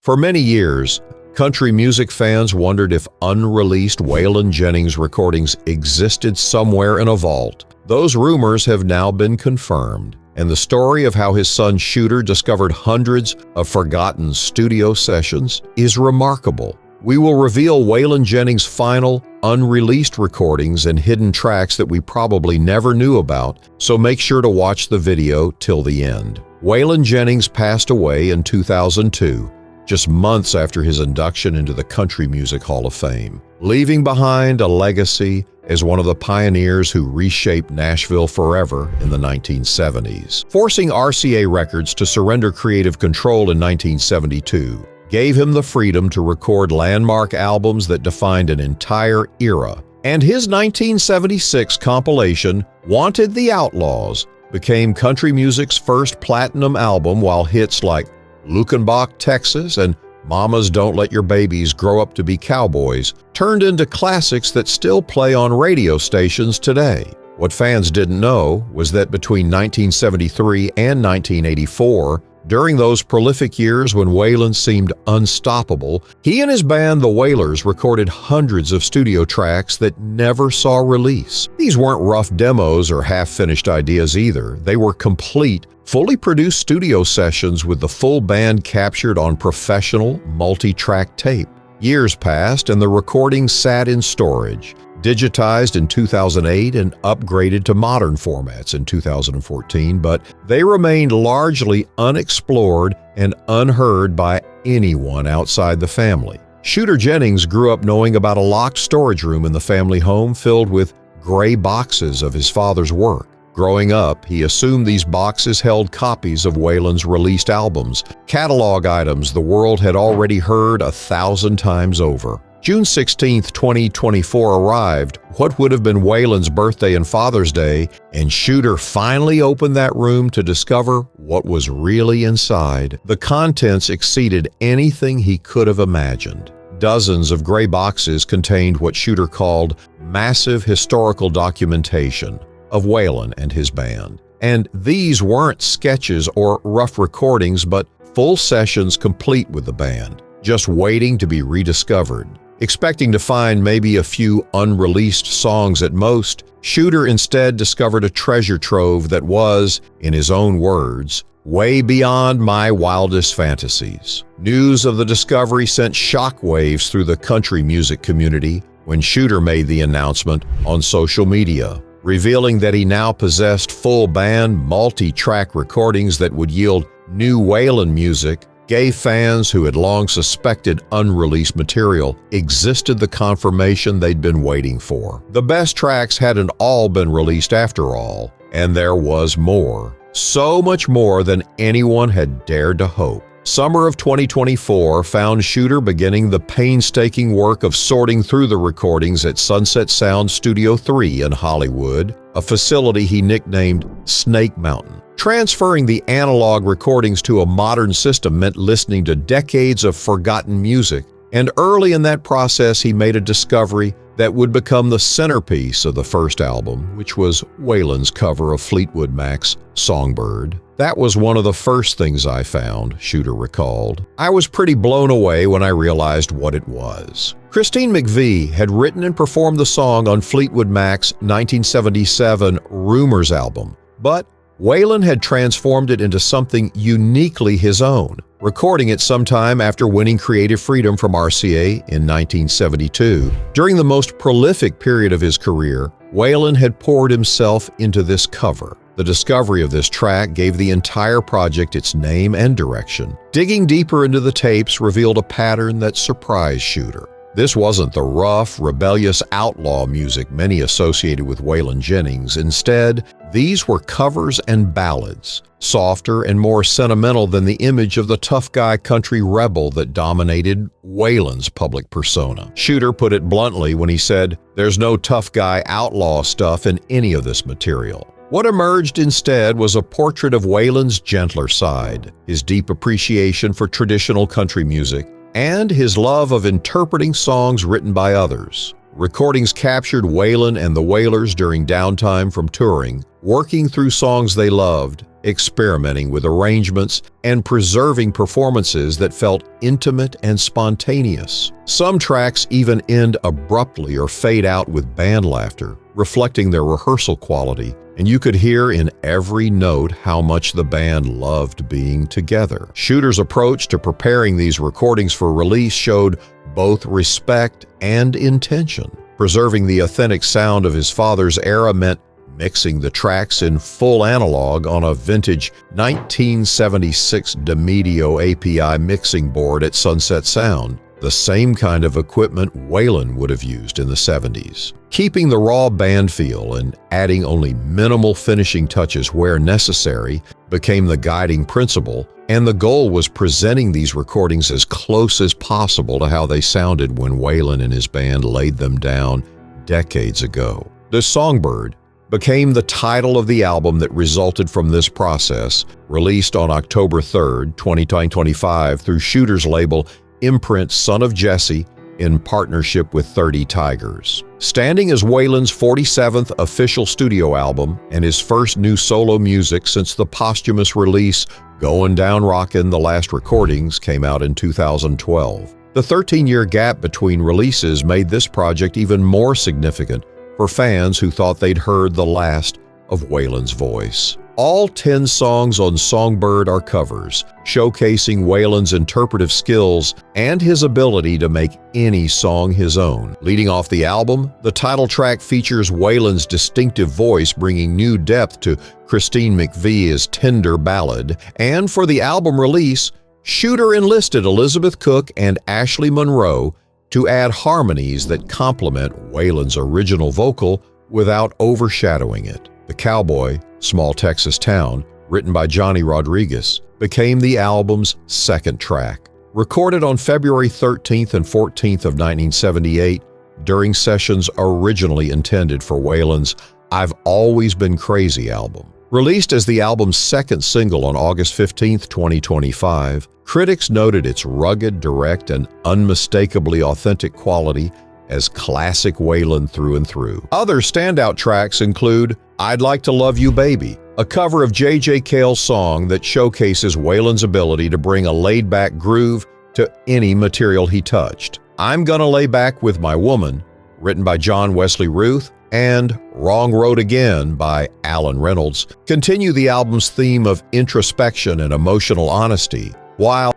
For many years, country music fans wondered if unreleased Waylon Jennings recordings existed somewhere in a vault. Those rumors have now been confirmed, and the story of how his son Shooter discovered hundreds of forgotten studio sessions is remarkable. We will reveal Waylon Jennings' final, unreleased recordings and hidden tracks that we probably never knew about, so make sure to watch the video till the end. Waylon Jennings passed away in 2002, just months after his induction into the Country Music Hall of Fame, leaving behind a legacy as one of the pioneers who reshaped Nashville forever in the 1970s. Forcing RCA Records to surrender creative control in 1972 gave him the freedom to record landmark albums that defined an entire era, and his 1976 compilation, Wanted the Outlaws, became country music's first platinum album, while hits like Luckenbach, Texas, and Mamas Don't Let Your Babies Grow Up to Be Cowboys turned into classics that still play on radio stations today. What fans didn't know was that between 1973 and 1984, during those prolific years when Waylon seemed unstoppable, he and his band, the Wailers, recorded hundreds of studio tracks that never saw release. These weren't rough demos or half-finished ideas either. They were complete, fully produced studio sessions with the full band captured on professional, multi-track tape. Years passed and the recordings sat in storage, digitized in 2008 and upgraded to modern formats in 2014, but they remained largely unexplored and unheard by anyone outside the family. Shooter Jennings grew up knowing about a locked storage room in the family home filled with gray boxes of his father's work. Growing up, he assumed these boxes held copies of Waylon's released albums, catalog items the world had already heard 1,000 times over. June 16, 2024 arrived, what would have been Waylon's birthday and Father's Day, and Shooter finally opened that room to discover what was really inside. The contents exceeded anything he could have imagined. Dozens of gray boxes contained what Shooter called massive historical documentation of Waylon and his band. And these weren't sketches or rough recordings, but full sessions complete with the band, just waiting to be rediscovered. Expecting to find maybe a few unreleased songs at most, Shooter instead discovered a treasure trove that was, in his own words, way beyond my wildest fantasies. News of the discovery sent shockwaves through the country music community when Shooter made the announcement on social media, revealing that he now possessed full band, multi-track recordings that would yield new Waylon music. Gave fans who had long suspected unreleased material existed the confirmation they'd been waiting for. The best tracks hadn't all been released after all, and there was more. So much more than anyone had dared to hope. Summer of 2024 found Shooter beginning the painstaking work of sorting through the recordings at Sunset Sound Studio 3 in Hollywood, a facility he nicknamed Snake Mountain. Transferring the analog recordings to a modern system meant listening to decades of forgotten music, and early in that process he made a discovery that would become the centerpiece of the first album, which was Waylon's cover of Fleetwood Mac's Songbird. That was one of the first things I found, Shooter recalled. I was pretty blown away when I realized what it was. Christine McVie had written and performed the song on Fleetwood Mac's 1977 Rumors album, but Waylon had transformed it into something uniquely his own, recording it sometime after winning creative freedom from RCA in 1972. During the most prolific period of his career, Waylon had poured himself into this cover. The discovery of this track gave the entire project its name and direction. Digging deeper into the tapes revealed a pattern that surprised Shooter. This wasn't the rough, rebellious outlaw music many associated with Waylon Jennings. Instead, these were covers and ballads, softer and more sentimental than the image of the tough guy country rebel that dominated Waylon's public persona. Shooter put it bluntly when he said, "There's no tough guy outlaw stuff in any of this material." What emerged instead was a portrait of Waylon's gentler side, his deep appreciation for traditional country music, and his love of interpreting songs written by others. Recordings captured Waylon and the Wailers during downtime from touring, working through songs they loved, experimenting with arrangements, and preserving performances that felt intimate and spontaneous. Some tracks even end abruptly or fade out with band laughter, reflecting their rehearsal quality, and you could hear in every note how much the band loved being together. Shooter's approach to preparing these recordings for release showed both respect and intention. Preserving the authentic sound of his father's era meant mixing the tracks in full analog on a vintage 1976 DeMedio API mixing board at Sunset Sound, the same kind of equipment Waylon would have used in the 70s. Keeping the raw band feel and adding only minimal finishing touches where necessary became the guiding principle, and the goal was presenting these recordings as close as possible to how they sounded when Waylon and his band laid them down decades ago. The Songbird became the title of the album that resulted from this process, released on October 3, 2025 through Shooter's label Imprint Son of Jesse in partnership with 30 Tigers. Standing as Waylon's 47th official studio album and his first new solo music since the posthumous release Goin' Down Rockin', The Last Recordings came out in 2012. The 13-year gap between releases made this project even more significant for fans who thought they'd heard the last of Waylon's voice. All 10 songs on Songbird are covers, showcasing Waylon's interpretive skills and his ability to make any song his own. Leading off the album, the title track features Waylon's distinctive voice, bringing new depth to Christine McVie's tender ballad. And for the album release, Shooter enlisted Elizabeth Cook and Ashley Monroe to add harmonies that complement Waylon's original vocal without overshadowing it. The Cowboy, Small Texas Town, written by Johnny Rodriguez, became the album's second track. Recorded on February 13th and 14th of 1978 during sessions originally intended for Waylon's I've Always Been Crazy album. Released as the album's second single on August 15, 2025, critics noted its rugged, direct, and unmistakably authentic quality as classic Waylon through and through. Other standout tracks include I'd Like to Love You Baby, a cover of J.J. Cale's song that showcases Waylon's ability to bring a laid-back groove to any material he touched. I'm Gonna Lay Back With My Woman, written by John Wesley Ruth, and Wrong Road Again by Alan Reynolds continue the album's theme of introspection and emotional honesty, while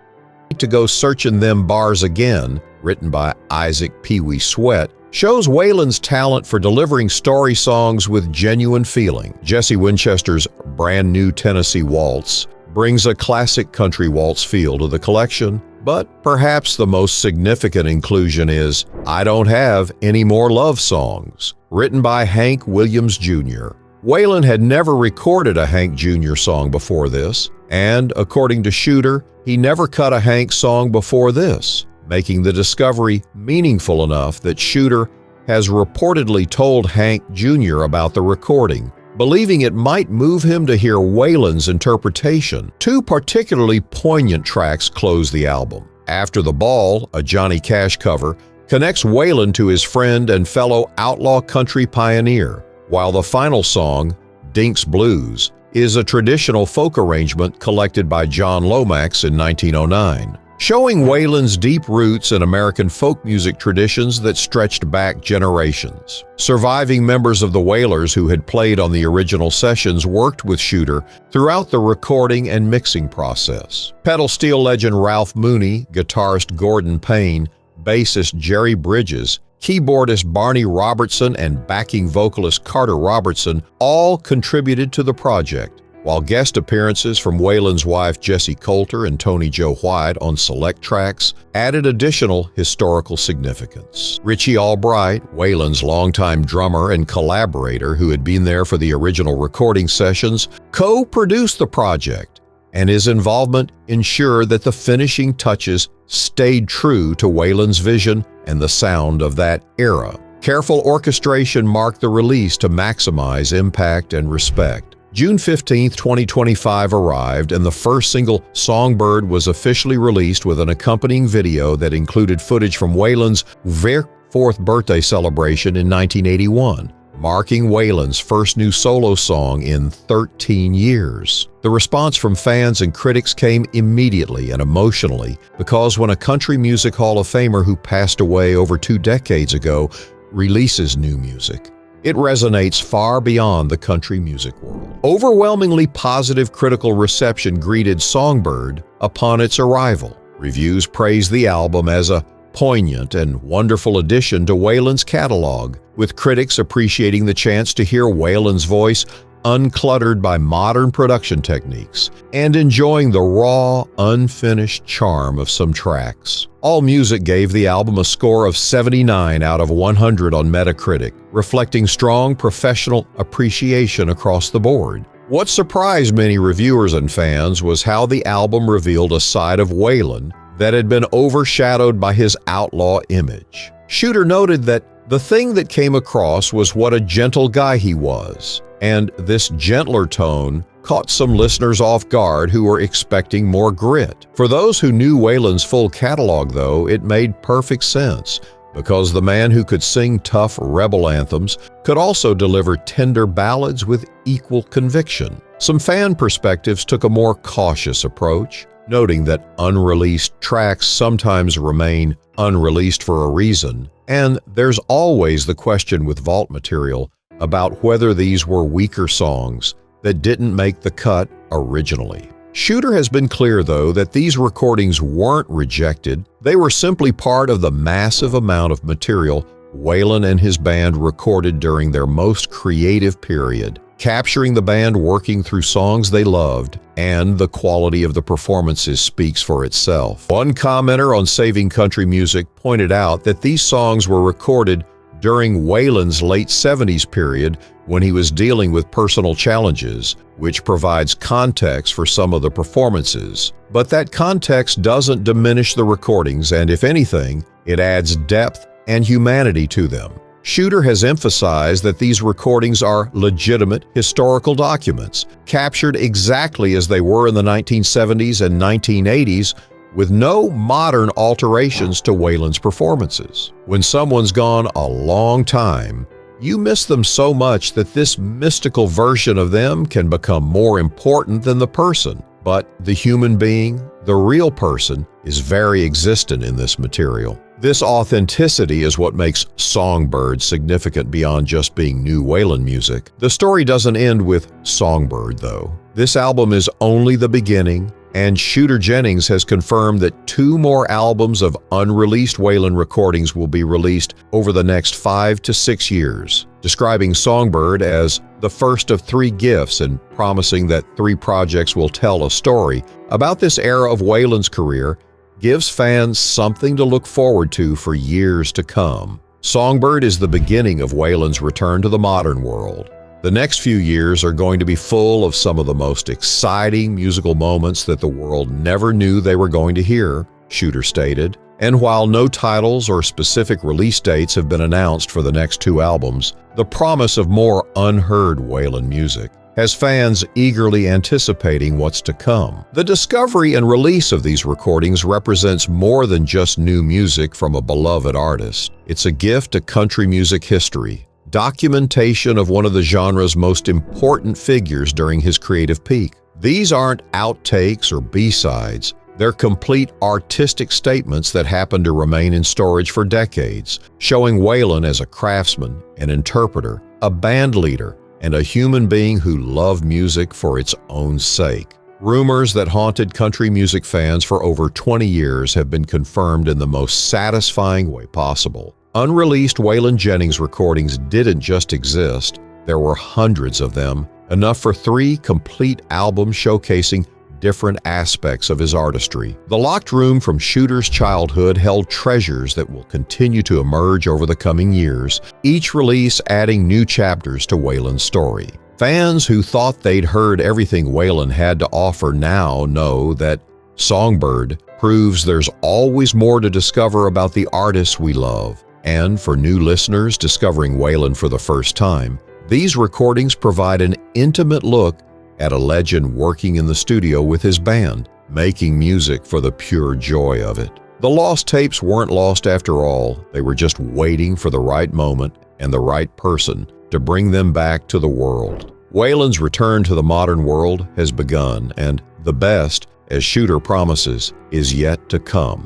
To Go Searching Them Bars Again, written by Isaac Pee Wee Sweat, shows Waylon's talent for delivering story songs with genuine feeling. Jesse Winchester's Brand New Tennessee Waltz brings a classic country waltz feel to the collection, but perhaps the most significant inclusion is I Don't Have Any More Love Songs, written by Hank Williams Jr. Waylon had never recorded a Hank Jr. song before this, and according to Shooter, he never cut a Hank song before this, making the discovery meaningful enough that Shooter has reportedly told Hank Jr. about the recording, believing it might move him to hear Waylon's interpretation. Two particularly poignant tracks close the album. After the Ball, a Johnny Cash cover, connects Waylon to his friend and fellow outlaw country pioneer, while the final song, Dink's Blues, is a traditional folk arrangement collected by John Lomax in 1909. Showing Waylon's deep roots in American folk music traditions that stretched back generations. Surviving members of the Wailers who had played on the original sessions worked with Shooter throughout the recording and mixing process. Pedal steel legend Ralph Mooney, guitarist Gordon Payne, bassist Jerry Bridges, keyboardist Barney Robertson, and backing vocalist Carter Robertson all contributed to the project, while guest appearances from Waylon's wife Jessie Coulter and Tony Joe White on select tracks added additional historical significance. Richie Albright, Waylon's longtime drummer and collaborator who had been there for the original recording sessions, co-produced the project, and his involvement ensured that the finishing touches stayed true to Waylon's vision and the sound of that era. Careful orchestration marked the release to maximize impact and respect. June 15, 2025 arrived, and the first single, Songbird, was officially released with an accompanying video that included footage from Waylon's very 4th birthday celebration in 1981, marking Waylon's first new solo song in 13 years. The response from fans and critics came immediately and emotionally because when a country music Hall of Famer who passed away over 2 decades ago releases new music, it resonates far beyond the country music world. Overwhelmingly positive critical reception greeted Songbird upon its arrival. Reviews praised the album as a poignant and wonderful addition to Waylon's catalog, with critics appreciating the chance to hear Waylon's voice uncluttered by modern production techniques and enjoying the raw, unfinished charm of some tracks. AllMusic gave the album a score of 79 out of 100 on Metacritic, reflecting strong professional appreciation across the board. What surprised many reviewers and fans was how the album revealed a side of Waylon that had been overshadowed by his outlaw image. Shooter noted that the thing that came across was what a gentle guy he was, and this gentler tone caught some listeners off guard who were expecting more grit. For those who knew Waylon's full catalog, though, it made perfect sense, because the man who could sing tough rebel anthems could also deliver tender ballads with equal conviction. Some fan perspectives took a more cautious approach, noting that unreleased tracks sometimes remain unreleased for a reason, and there's always the question with vault material about whether these were weaker songs that didn't make the cut originally. Shooter has been clear, though, that these recordings weren't rejected. They were simply part of the massive amount of material Waylon and his band recorded during their most creative period, capturing the band working through songs they loved, and the quality of the performances speaks for itself. One commenter on Saving Country Music pointed out that these songs were recorded during Waylon's late 70s period when he was dealing with personal challenges, which provides context for some of the performances. But that context doesn't diminish the recordings, and if anything, it adds depth and humanity to them. Shooter has emphasized that these recordings are legitimate historical documents, captured exactly as they were in the 1970s and 1980s, with no modern alterations to Waylon's performances. When someone's gone a long time, you miss them so much that this mystical version of them can become more important than the person. But the human being, the real person, is very existent in this material. This authenticity is what makes Songbird significant beyond just being new Waylon music. The story doesn't end with Songbird, though. This album is only the beginning, and Shooter Jennings has confirmed that 2 more albums of unreleased Waylon recordings will be released over the next 5 to 6 years, describing Songbird as the first of 3 gifts and promising that 3 projects will tell a story about this era of Waylon's career, gives fans something to look forward to for years to come. Songbird is the beginning of Waylon's return to the modern world. The next few years are going to be full of some of the most exciting musical moments that the world never knew they were going to hear, Shooter stated. And while no titles or specific release dates have been announced for the next 2 albums, the promise of more unheard Waylon music has fans eagerly anticipating what's to come. The discovery and release of these recordings represents more than just new music from a beloved artist. It's a gift to country music history, documentation of one of the genre's most important figures during his creative peak. These aren't outtakes or B-sides. They're complete artistic statements that happen to remain in storage for decades, showing Waylon as a craftsman, an interpreter, a band leader, and a human being who loved music for its own sake. Rumors that haunted country music fans for over 20 years have been confirmed in the most satisfying way possible. Unreleased Waylon Jennings recordings didn't just exist, there were hundreds of them, enough for 3 complete albums showcasing different aspects of his artistry. The locked room from Shooter's childhood held treasures that will continue to emerge over the coming years, each release adding new chapters to Waylon's story. Fans who thought they'd heard everything Waylon had to offer now know that Songbird proves there's always more to discover about the artists we love. And for new listeners discovering Waylon for the first time, these recordings provide an intimate look at a legend working in the studio with his band, making music for the pure joy of it. The lost tapes weren't lost after all, they were just waiting for the right moment and the right person to bring them back to the world. Waylon's return to the modern world has begun, and the best, as Shooter promises, is yet to come.